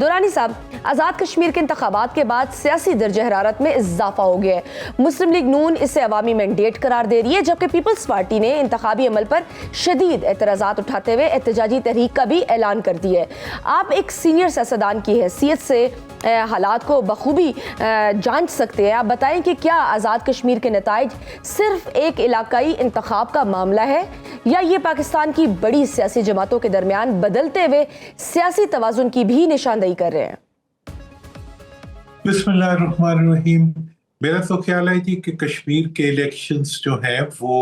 دورانی صاحب، آزاد کشمیر کے انتخابات کے بعد سیاسی درجہ حرارت میں اضافہ ہو گیا ہے. مسلم لیگ نون اسے عوامی مینڈیٹ قرار دے رہی ہے، جبکہ پیپلز پارٹی نے انتخابی عمل پر شدید اعتراضات اٹھاتے ہوئے احتجاجی تحریک کا بھی اعلان کر دیا ہے. آپ ایک سینئر سیاستدان کی حیثیت سے حالات کو بخوبی جانچ سکتے ہیں. آپ بتائیں کہ کیا آزاد کشمیر کے نتائج صرف ایک علاقائی انتخاب کا معاملہ ہے، یا یہ پاکستان کی بڑی سیاسی جماعتوں کے درمیان بدلتے ہوئے سیاسی توازن کی بھی نشاندہی کر رہے ہیں؟ بسم اللہ الرحمن الرحیم. میرا تو خیال ہے جی کہ کشمیر کے الیکشنز جو ہیں وہ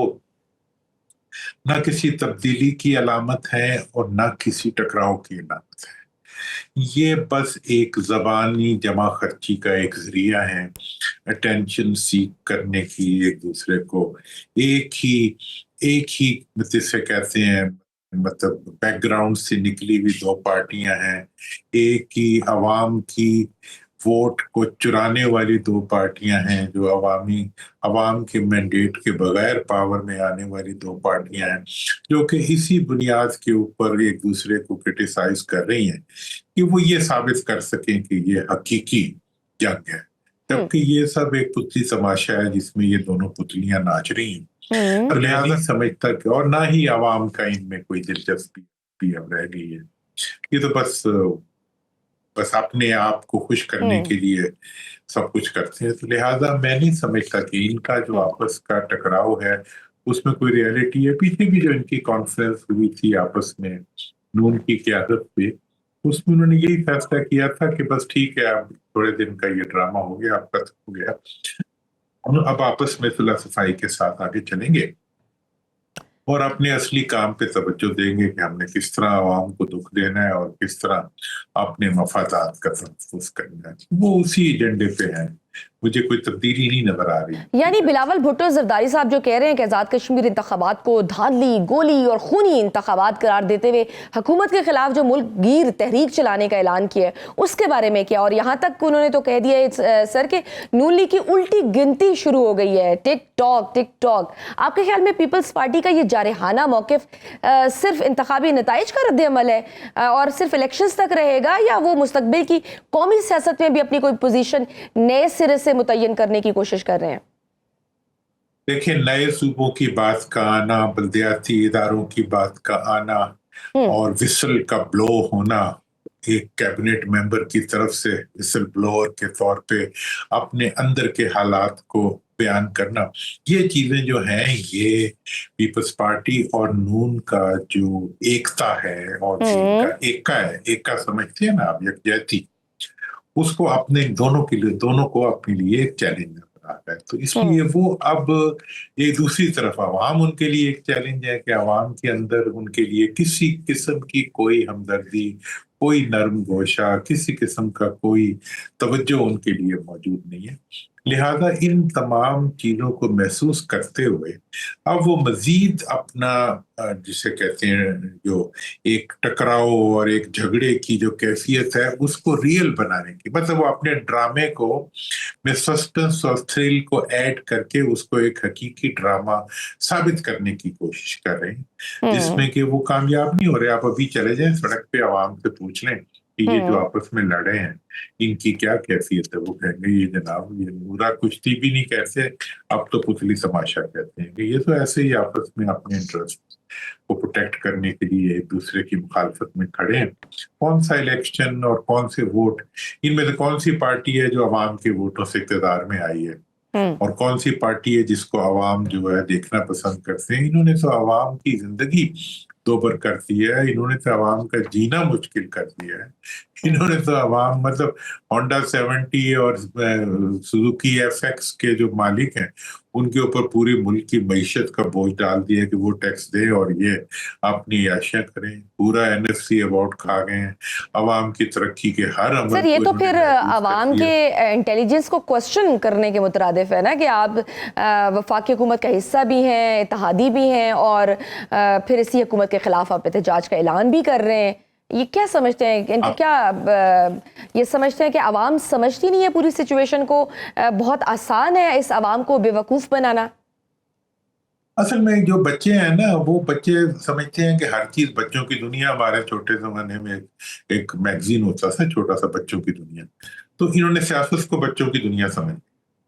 نہ کسی تبدیلی کی علامت ہے اور نہ کسی ٹکراؤ کی علامت ہے. یہ بس ایک زبانی جمع خرچی کا ایک ذریعہ ہے، اٹینشن سیک کرنے کی، ایک دوسرے کو ایک ہی جسے کہتے ہیں مطلب بیک گراؤنڈ سے نکلی ہوئی دو پارٹیاں ہیں، ایک ہی عوام کی ووٹ کو چرانے والی دو پارٹیاں ہیں، جو عوام کے مینڈیٹ کے بغیر پاور میں آنے والی دو پارٹیاں ہیں، جو کہ اسی بنیاد کے اوپر ایک دوسرے کو کرٹیسائز کر رہی ہیں کہ وہ یہ ثابت کر سکیں کہ یہ حقیقی جنگ ہے، جبکہ یہ سب ایک پتلی تماشا ہے جس میں یہ دونوں پتلیاں ناچ رہی ہیں. اور لہٰذا سمجھتا کہ اور نہ ہی عوام کا ان میں کوئی دلچسپی اب رہ گئی ہے. یہ تو بس اپنے آپ کو خوش کرنے کے لیے سب کچھ کرتے ہیں. تو لہٰذا میں نہیں سمجھتا کہ ان کا جو آپس کا ٹکراؤ ہے اس میں کوئی ریئلٹی ہے. پیچھے بھی جو ان کی کانفرنس ہوئی تھی آپس میں نون کی قیادت پہ، اس میں انہوں نے یہی فیصلہ کیا تھا کہ بس ٹھیک ہے، اب تھوڑے دن کا یہ ڈرامہ ہو گیا، اب ختم ہو گیا، اب آپس میں صلح صفائی کے ساتھ آگے چلیں گے اور اپنے اصلی کام پہ توجہ دیں گے کہ ہم نے کس طرح عوام کو دکھ دینا ہے اور کس طرح اپنے مفادات کا تحفظ کرنا ہے. وہ اسی ایجنڈے پہ ہیں، مجھے کوئی تبدیلی نہیں نظر آ رہی. یعنی بلاول بھٹو زرداری صاحب جو کہہ رہے ہیں کہ آزاد کشمیر انتخابات کو دھاندلی، گولی اور خونی انتخابات قرار دیتے ہوئے حکومت کے خلاف جو ملک گیر تحریک چلانے کا اعلان کیا ہے، اس کے بارے میں کیا؟ اور یہاں تک انہوں نے تو کہہ دیا ہے سر کہ نون لیگ کی الٹی گنتی شروع ہو گئی ہے، ٹک ٹاک. آپ کے خیال میں پیپلز پارٹی کا یہ جارحانہ موقف صرف انتخابی نتائج کا رد عمل ہے اور صرف الیکشنز تک رہے گا، یا وہ مستقبل کی قومی سیاست میں بھی اپنی کوئی پوزیشن نئے سرے سے متعین کرنے کی کوشش کر رہے ہیں؟ دیکھیں، نئے صوبوں کی بات کا آنا، بلدیاتی اداروں کی بات کا آنا اور وسل کا بلو ہونا، ایک کیبنٹ ممبر کی طرف سے وسل بلوور کے طور پہ اپنے اندر کے حالات کو بیان کرنا، یہ چیزیں جو ہیں یہ پیپلز پارٹی اور نون کا جو ایکتا ہے اور ایکا سمجھتے ہیں نا آپ، یکجہتی، اس کو اپنے دونوں کو اپنے لیے ایک چیلنج نظر آتا ہے. تو اس لیے وہ اب ایک دوسری طرف عوام ان کے لیے ایک چیلنج ہے کہ عوام کے اندر ان کے لیے کسی قسم کی کوئی ہمدردی، کوئی نرم گوشہ، کسی قسم کا کوئی توجہ ان کے لیے موجود نہیں ہے. لہذا ان تمام چیزوں کو محسوس کرتے ہوئے اب وہ مزید اپنا جسے کہتے ہیں جو ایک ٹکراؤ اور ایک جھگڑے کی جو کیفیت ہے اس کو ریئل بنانے کی، مطلب وہ اپنے ڈرامے کو میں سسپنس اور تھرل کو ایڈ کر کے اس کو ایک حقیقی ڈرامہ ثابت کرنے کی کوشش کر رہے ہیں، جس میں کہ وہ کامیاب نہیں ہو رہے. آپ ابھی چلے جائیں سڑک پہ عوام سے پوچھ لیں کہ یہ جو آپس میں لڑے ہیں ان کی کیا کیفیت ہے. وہ کہیں گے یہ جناب یہ نورا کشتی بھی نہیں کہتے، اب تو پتلی تماشا کہتے ہیں کہ یہ تو ایسے ہی آپس میں اپنے انٹرسٹ کو پروٹیکٹ کرنے کے لیے ایک دوسرے کی مخالفت میں کھڑے ہیں. کون سا الیکشن اور کون سے ووٹ، ان میں سے کون سی پارٹی ہے جو عوام کے ووٹوں سے اقتدار میں آئی ہے اور کون سی پارٹی ہے جس کو عوام جو ہے دیکھنا پسند کرتے ہیں؟ انہوں نے تو عوام کی زندگی دوبر کر دی ہے، انہوں نے تو عوام کا جینا مشکل کر دیا ہے. انہوں نے تو عوام مطلب ہونڈا 70 اور سوزوکی ایف ایکس کے جو مالک ہیں ان کے اوپر پوری ملک کی معیشت کا بوجھ ڈال دیا کہ وہ ٹیکس دیں اور یہ اپنی عیاشیاں کریں. پورا NFC ایوارڈ کھا گئے ہیں عوام کی ترقی کے ہر عمل. سر یہ تو پھر عوام کے انٹیلیجنس کو کوسچن کرنے کے مترادف ہے نا کہ آپ وفاقی حکومت کا حصہ بھی ہیں، اتحادی بھی ہیں، اور پھر اسی حکومت کے خلاف آپ احتجاج کا اعلان بھی کر رہے ہیں. یہ کیا سمجھتے ہیں کہ کیا یہ سمجھتے ہیں کہ عوام سمجھتی نہیں ہے پوری سچویشن کو، بہت آسان ہے اس عوام کو بے وقوف بنانا؟ اصل میں جو بچے ہیں نا وہ بچے سمجھتے ہیں کہ ہر چیز بچوں کی دنیا. ہمارے چھوٹے زمانے میں ایک میگزین ہوتا تھا چھوٹا سا بچوں کی دنیا, تو انہوں نے سیاست کو بچوں کی دنیا سمجھ,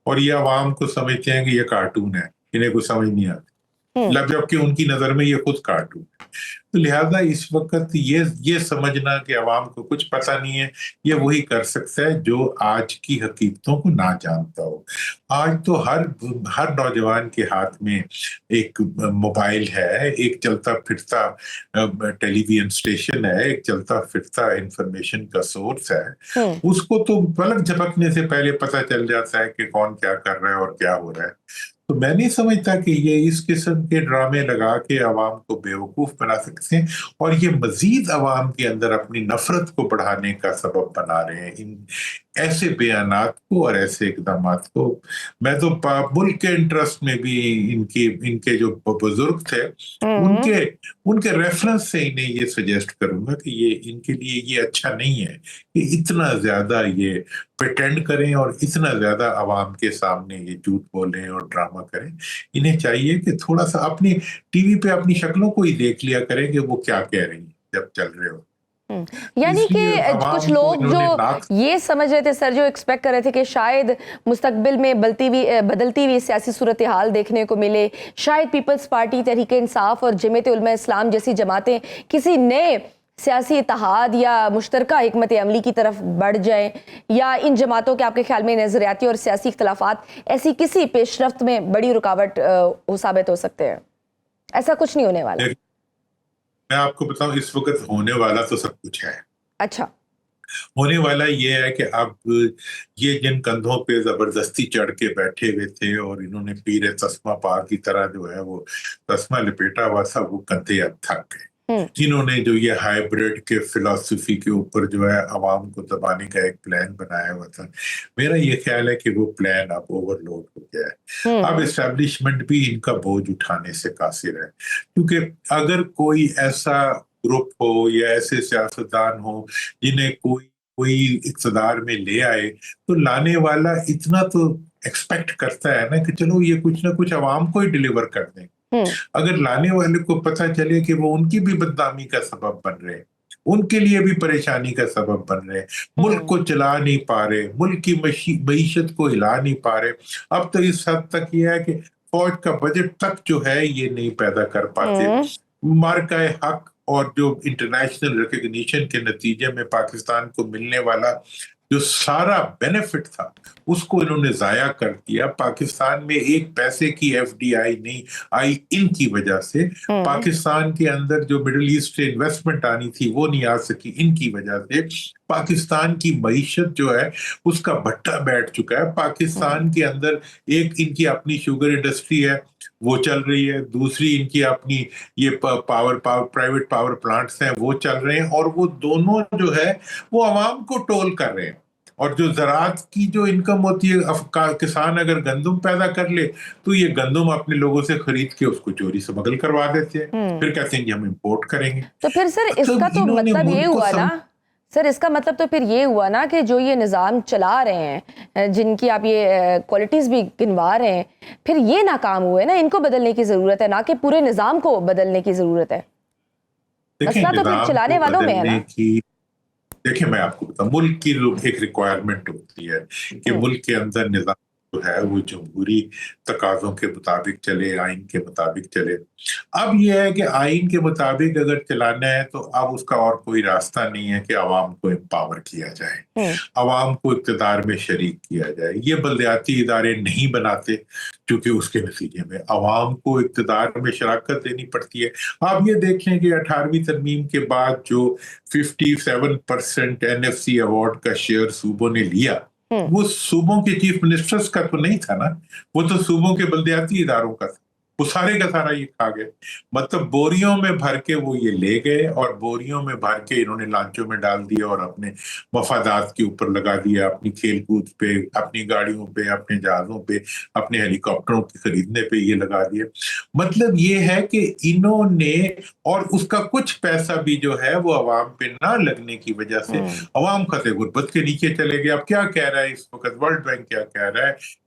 اور یہ عوام کو سمجھتے ہیں کہ یہ کارٹون ہے, انہیں کچھ سمجھ نہیں آتی, جبکہ ان کی نظر میں یہ خود کارٹون ہے. تو لہٰذا اس وقت یہ سمجھنا کہ عوام کو کچھ پتہ نہیں ہے, یہ وہی کر سکتا ہے جو آج کی حقیقتوں کو نہ جانتا ہو. آج تو ہر نوجوان کے ہاتھ میں ایک موبائل ہے, ایک چلتا پھرتا ٹیلی ویژن اسٹیشن ہے, ایک چلتا پھرتا انفارمیشن کا سورس ہے. اس کو تو پلک جھپکنے سے پہلے پتہ چل جاتا ہے کہ کون کیا کر رہا ہے اور کیا ہو رہا ہے. تو میں نہیں سمجھتا کہ یہ اس قسم کے ڈرامے لگا کے عوام کو بیوقوف بنا سکتے ہیں, اور یہ مزید عوام کے اندر اپنی نفرت کو بڑھانے کا سبب بنا رہے ہیں ان ایسے بیانات کو اور ایسے اقدامات کو. میں تو ملک کے انٹرسٹ میں بھی ان کے جو بزرگ تھے ان کے ریفرنس سے انہیں یہ سجیسٹ کروں گا کہ یہ ان کے لیے یہ اچھا نہیں ہے کہ اتنا زیادہ یہ پریٹینڈ کریں اور اتنا زیادہ عوام کے سامنے یہ جھوٹ بولیں اور ڈرامہ کریں. انہیں چاہیے کہ تھوڑا سا اپنی ٹی وی پہ اپنی شکلوں کو ہی دیکھ لیا کریں کہ وہ کیا کہہ رہی ہیں جب چل رہے ہو. یعنی کہ کچھ لوگ جو یہ سمجھ رہے تھے سر, جو ایکسپیکٹ کر رہے تھے کہ شاید مستقبل میں بدلتی ہوئی سیاسی صورتحال دیکھنے کو ملے, شاید پیپلز پارٹی, تحریک انصاف اور جمعیت علماء اسلام جیسی جماعتیں کسی نئے سیاسی اتحاد یا مشترکہ حکمت عملی کی طرف بڑھ جائیں, یا ان جماعتوں کے آپ کے خیال میں نظریاتی اور سیاسی اختلافات ایسی کسی پیش رفت میں بڑی رکاوٹ ثابت ہو سکتے ہیں؟ ایسا کچھ نہیں ہونے والا. میں آپ کو بتاؤں اس وقت ہونے والا تو سب کچھ ہے. اچھا, ہونے والا یہ ہے کہ اب یہ جن کندھوں پہ زبردستی چڑھ کے بیٹھے ہوئے تھے اور انہوں نے پیر تسمہ پار کی طرح جو ہے وہ تسمہ لپیٹا ہوا تھا, وہ کندھے اب تھک گئے. جنہوں نے جو یہ ہائیبریڈ کے فلسفی کے اوپر جو ہے عوام کو دبانے کا ایک پلان بنایا ہوا تھا, میرا یہ خیال ہے کہ وہ پلان اب اوور لوڈ ہو گیا ہے. اب اسٹیبلشمنٹ بھی ان کا بوجھ اٹھانے سے قاصر ہے, کیونکہ اگر کوئی ایسا گروپ ہو یا ایسے سیاستدان ہو جنہیں کوئی اقتدار میں لے آئے, تو لانے والا اتنا تو ایکسپیکٹ کرتا ہے نا کہ چلو یہ کچھ نہ کچھ عوام کو ہی ڈیلیور کر دیں. اگر لانے والے کو پتہ چلے کہ وہ ان کی بھی بدنامی کا سبب بن رہے, ان کے لیے بھی پریشانی کا سبب بن رہے, ملک کو چلا نہیں پا رہے, ملک کی معیشت کو ہلا نہیں پا رہے. اب تو اس حد تک یہ ہے کہ فوج کا بجٹ تک جو ہے یہ نہیں پیدا کر پاتے. مارکہ حق اور جو انٹرنیشنل ریکگنیشن کے نتیجے میں پاکستان کو ملنے والا جو سارا بینیفٹ تھا اس کو انہوں نے ضائع کر دیا. پاکستان میں ایک پیسے کی ایف ڈی آئی نہیں آئی ان کی وجہ سے. پاکستان کے اندر جو مڈل ایسٹ سے انویسٹمنٹ آنی تھی وہ نہیں آ سکی ان کی وجہ سے. پاکستان کی معیشت جو ہے اس کا بھٹا بیٹھ چکا ہے. پاکستان کے اندر ایک ان کی اپنی شوگر انڈسٹری ہے وہ چل رہی ہے, دوسری ان کی اپنی یہ پرائیویٹ پاور پلانٹس ہیں وہ چل رہے ہیں, اور وہ دونوں جو ہے وہ عوام کو ٹول کر رہے ہیں. اور جو زراعت کی جو انکم ہوتی ہے, کسان اگر گندم پیدا کر لے تو یہ گندم اپنے لوگوں سے خرید کے اس کو چوری سمگل کروا دیتے ہیں, پھر کہتے ہیں کہ ہم امپورٹ کریں گے. تو پھر سر اس کا تو مطلب یہ ہوا نا, سر اس کا مطلب تو پھر یہ ہوا نا کہ جو یہ نظام چلا رہے ہیں, جن کی آپ یہ کوالٹیز بھی گنوا رہے ہیں, پھر یہ ناکام ہوئے نا, ان کو بدلنے کی ضرورت ہے, نہ کہ پورے نظام کو بدلنے کی ضرورت ہے. مسئلہ تو پھر چلانے والوں میں ہے نا. دیکھیں میں آپ کو بتاؤں, ملک کی ایک ریکوائرمنٹ ہوتی ہے کہ ملک کے اندر نظام جو ہے وہ جمہوری تقاضوں کے مطابق چلے, آئین کے مطابق چلے. اب یہ ہے کہ آئین کے مطابق اگر چلانا ہے تو اب اس کا اور کوئی راستہ نہیں ہے کہ عوام کو امپاور کیا جائے, عوام کو اقتدار میں شریک کیا جائے. یہ بلدیاتی ادارے نہیں بناتے کیونکہ اس کے نتیجے میں عوام کو اقتدار میں شراکت دینی پڑتی ہے. آپ یہ دیکھیں کہ 18ویں ترمیم کے بعد جو 57% NFC ایوارڈ کا شیئر صوبوں نے لیا, وہ صوبوں کے چیف منسٹرز کا تو نہیں تھا نا, وہ تو صوبوں کے بلدیاتی اداروں کا تھا. وہ سارے کا سارا یہ کھا گئے. مطلب بوریوں میں بھر کے وہ یہ لے گئے, اور بوریوں میں بھر کے انہوں نے لانچوں میں ڈال دیا اور اپنے مفادات کے اوپر لگا دیا, اپنی کھیل کود پہ, اپنی گاڑیوں پہ, اپنے جہازوں پہ, اپنے ہیلی کاپٹروں کے خریدنے پہ یہ لگا دیا. مطلب یہ ہے کہ انہوں نے, اور اس کا کچھ پیسہ بھی جو ہے وہ عوام پہ نہ لگنے کی وجہ سے عوام خط غربت کے نیچے چلے گئے. اب کیا کہہ رہا ہے اس وقت ورلڈ بینک, کیا کہہ رہا ہے